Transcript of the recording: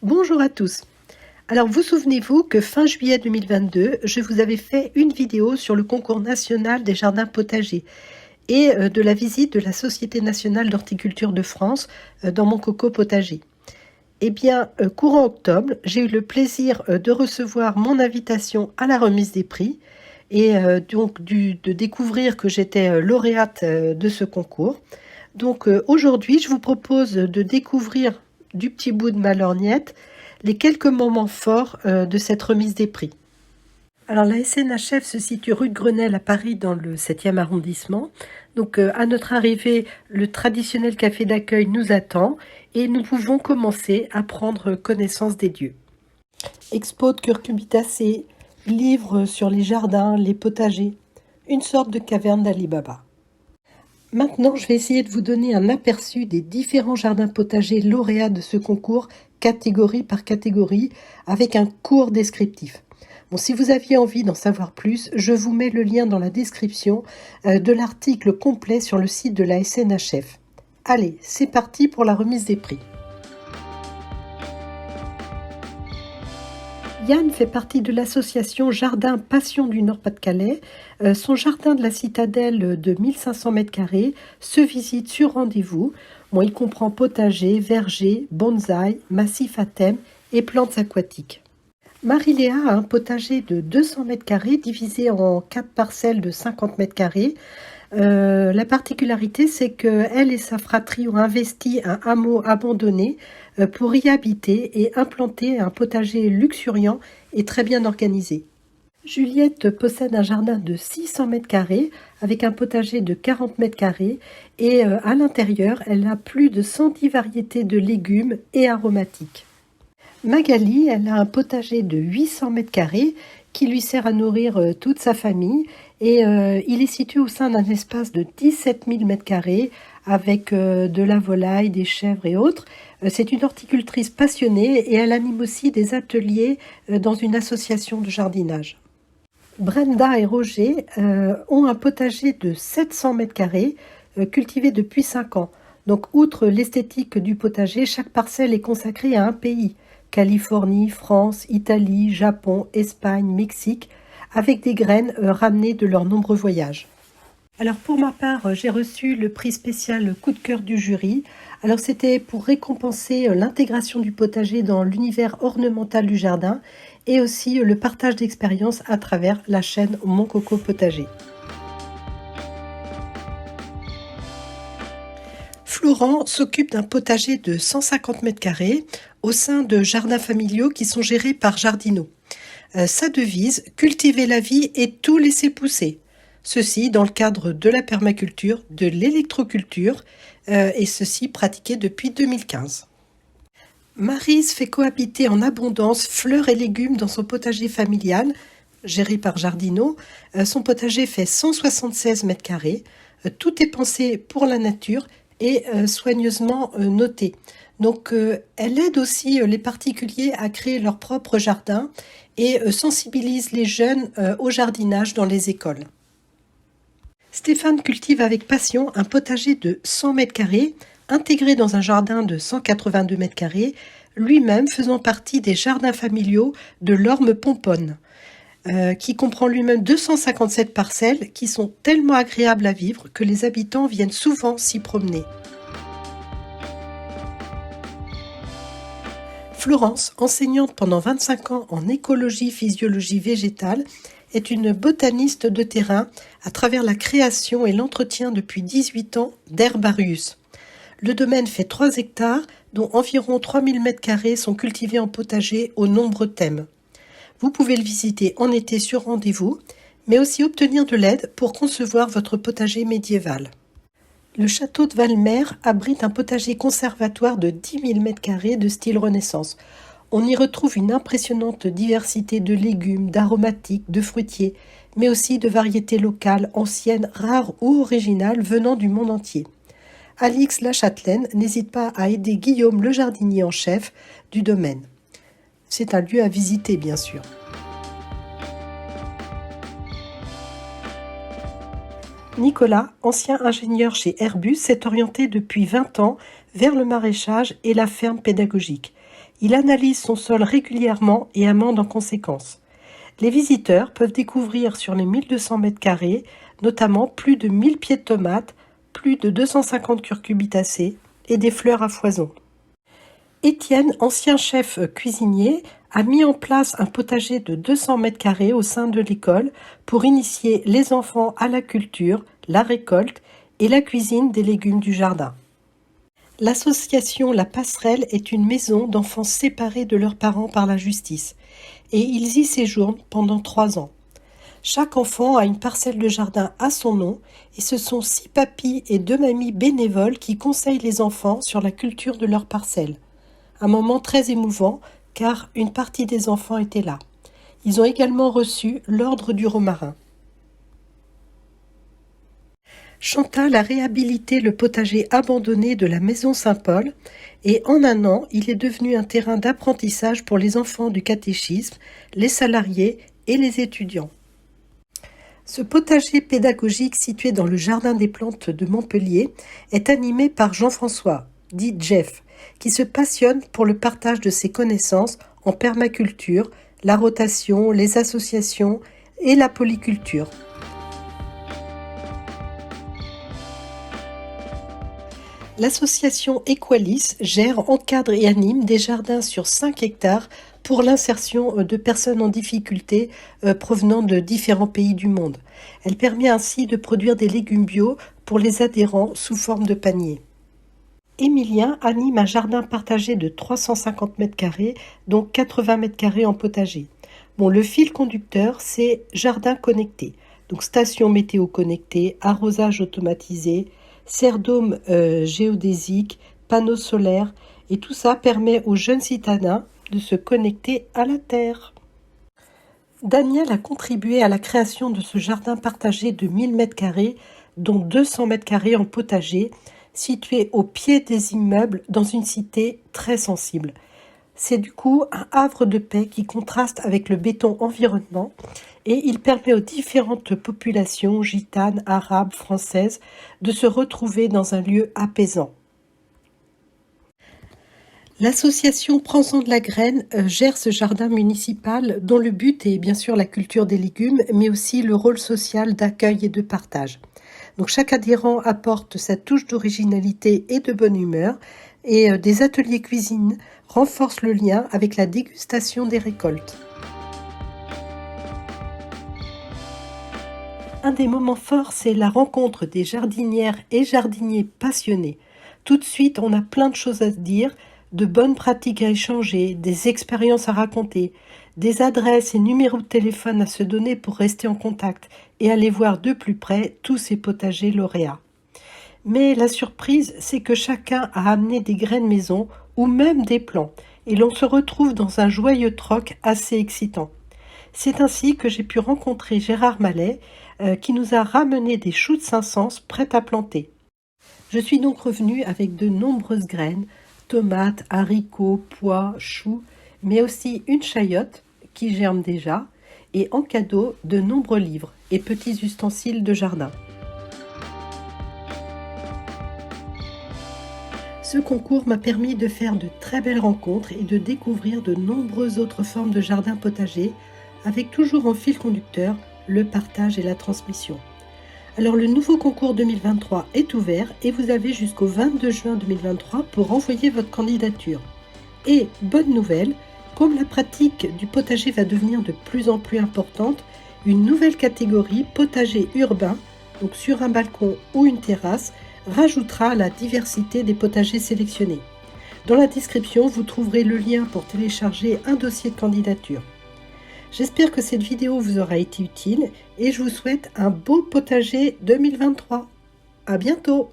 Bonjour à tous. Alors vous souvenez-vous que fin juillet 2022, je vous avais fait une vidéo sur le concours national des jardins potagers et de la visite de la Société nationale d'horticulture de France dans mon coco potager. Eh bien, courant octobre, j'ai eu le plaisir de recevoir mon invitation à la remise des prix et de découvrir que j'étais lauréate de ce concours. Donc aujourd'hui, je vous propose de découvrir du petit bout de ma lorgnette les quelques moments forts de cette remise des prix. Alors la SNHF se situe rue de Grenelle à Paris dans le 7e arrondissement. Donc à notre arrivée, le traditionnel café d'accueil nous attend et nous pouvons commencer à prendre connaissance des lieux. Expo de curcubitacées, livres sur les jardins, les potagers, une sorte de caverne d'Ali Baba. Maintenant, je vais essayer de vous donner un aperçu des différents jardins potagers lauréats de ce concours, catégorie par catégorie, avec un court descriptif. Bon, si vous aviez envie d'en savoir plus, je vous mets le lien dans la description de l'article complet sur le site de la SNHF. Allez, c'est parti pour la remise des prix. Yann fait partie de l'association Jardin Passion du Nord-Pas-de-Calais. Son jardin de la citadelle de 1500 m² se visite sur rendez-vous. Bon, il comprend potager, verger, bonsaï, massif à thème et plantes aquatiques. Marie-Léa a un potager de 200 m² divisé en 4 parcelles de 50 m². La particularité, c'est qu'elle et sa fratrie ont investi un hameau abandonné pour y habiter et implanter un potager luxuriant et très bien organisé. Juliette possède un jardin de 600 m² avec un potager de 40 m² et à l'intérieur, elle a plus de 110 variétés de légumes et aromatiques. Magali, elle a un potager de 800 m² qui lui sert à nourrir toute sa famille et il est situé au sein d'un espace de 17 000 m² avec de la volaille, des chèvres et autres. C'est une horticultrice passionnée et elle anime aussi des ateliers dans une association de jardinage. Brenda et Roger ont un potager de 700 m² cultivé depuis 5 ans. Donc outre l'esthétique du potager, chaque parcelle est consacrée à un pays. Californie, France, Italie, Japon, Espagne, Mexique, avec des graines ramenées de leurs nombreux voyages. Alors pour ma part, j'ai reçu le prix spécial coup de cœur du jury. Alors c'était pour récompenser l'intégration du potager dans l'univers ornemental du jardin et aussi le partage d'expériences à travers la chaîne Mon Coco Potager. Florent s'occupe d'un potager de 150 m² au sein de jardins familiaux qui sont gérés par Jardinot. Sa devise, cultiver la vie et tout laisser pousser. Ceci dans le cadre de la permaculture, de l'électroculture, et ceci pratiqué depuis 2015. Maryse fait cohabiter en abondance fleurs et légumes dans son potager familial, géré par Jardinot. Son potager fait 176 m². Tout est pensé pour la nature et soigneusement noté. Donc elle aide aussi les particuliers à créer leur propre jardin et sensibilise les jeunes au jardinage dans les écoles. Stéphane cultive avec passion un potager de 100 m² intégré dans un jardin de 182 m², lui-même faisant partie des jardins familiaux de l'Orme Pomponne, qui comprend lui-même 257 parcelles qui sont tellement agréables à vivre que les habitants viennent souvent s'y promener. Florence, enseignante pendant 25 ans en écologie, physiologie végétale, est une botaniste de terrain à travers la création et l'entretien depuis 18 ans d'Herbarius. Le domaine fait 3 hectares, dont environ 3000 m² sont cultivés en potager aux nombreux thèmes. Vous pouvez le visiter en été sur rendez-vous, mais aussi obtenir de l'aide pour concevoir votre potager médiéval. Le château de Valmer abrite un potager conservatoire de 10 000 m² de style Renaissance. On y retrouve une impressionnante diversité de légumes, d'aromatiques, de fruitiers, mais aussi de variétés locales, anciennes, rares ou originales venant du monde entier. Alix Lachâtelaine n'hésite pas à aider Guillaume le jardinier en chef du domaine. C'est un lieu à visiter, bien sûr. Nicolas, ancien ingénieur chez Airbus, s'est orienté depuis 20 ans vers le maraîchage et la ferme pédagogique. Il analyse son sol régulièrement et amende en conséquence. Les visiteurs peuvent découvrir sur les 1200 mètres carrés, notamment plus de 1000 pieds de tomates, plus de 250 curcubitacées et des fleurs à foison. Étienne, ancien chef cuisinier, a mis en place un potager de 200 mètres carrés au sein de l'école pour initier les enfants à la culture, la récolte et la cuisine des légumes du jardin. L'association La Passerelle est une maison d'enfants séparés de leurs parents par la justice et ils y séjournent pendant 3 ans. Chaque enfant a une parcelle de jardin à son nom et ce sont 6 papis et 2 mamies bénévoles qui conseillent les enfants sur la culture de leur parcelle. Un moment très émouvant car une partie des enfants était là. Ils ont également reçu l'ordre du Romarin. Chantal a réhabilité le potager abandonné de la maison Saint-Paul et en un an, il est devenu un terrain d'apprentissage pour les enfants du catéchisme, les salariés et les étudiants. Ce potager pédagogique situé dans le Jardin des Plantes de Montpellier est animé par Jean-François, dit Jeff, qui se passionne pour le partage de ses connaissances en permaculture, la rotation, les associations et la polyculture. L'association Equalis gère, encadre et anime des jardins sur 5 hectares pour l'insertion de personnes en difficulté provenant de différents pays du monde. Elle permet ainsi de produire des légumes bio pour les adhérents sous forme de panier. Émilien anime un jardin partagé de 350 mètres carrés, dont 80 mètres carrés en potager. Le fil conducteur, c'est jardin connecté. Donc station météo connectée, arrosage automatisé, serre-dôme géodésique, panneaux solaires, et tout ça permet aux jeunes citadins de se connecter à la Terre. Daniel a contribué à la création de ce jardin partagé de 1000 mètres carrés, dont 200 mètres carrés en potager, situé au pied des immeubles dans une cité très sensible. C'est du coup un havre de paix qui contraste avec le béton environnement et il permet aux différentes populations gitanes, arabes, françaises de se retrouver dans un lieu apaisant. L'association Prends-en de la graine gère ce jardin municipal dont le but est bien sûr la culture des légumes mais aussi le rôle social d'accueil et de partage. Donc chaque adhérent apporte sa touche d'originalité et de bonne humeur et des ateliers cuisine renforcent le lien avec la dégustation des récoltes. Un des moments forts, c'est la rencontre des jardinières et jardiniers passionnés. Tout de suite, on a plein de choses à se dire, de bonnes pratiques à échanger, des expériences à raconter, des adresses et numéros de téléphone à se donner pour rester en contact et aller voir de plus près tous ces potagers lauréats. Mais la surprise, c'est que chacun a amené des graines maison ou même des plants et l'on se retrouve dans un joyeux troc assez excitant. C'est ainsi que j'ai pu rencontrer Gérard Mallet qui nous a ramené des choux de Saint-Saëns prêts à planter. Je suis donc revenue avec de nombreuses graines, tomates, haricots, pois, choux, mais aussi une chayote qui germe déjà et en cadeau de nombreux livres et petits ustensiles de jardin. Ce concours m'a permis de faire de très belles rencontres et de découvrir de nombreuses autres formes de jardin potager avec toujours en fil conducteur le partage et la transmission. Alors le nouveau concours 2023 est ouvert et vous avez jusqu'au 22 juin 2023 pour envoyer votre candidature. Et bonne nouvelle, comme la pratique du potager va devenir de plus en plus importante, une nouvelle catégorie potager urbain, donc sur un balcon ou une terrasse, rajoutera à la diversité des potagers sélectionnés. Dans la description, vous trouverez le lien pour télécharger un dossier de candidature. J'espère que cette vidéo vous aura été utile et je vous souhaite un beau potager 2023. À bientôt!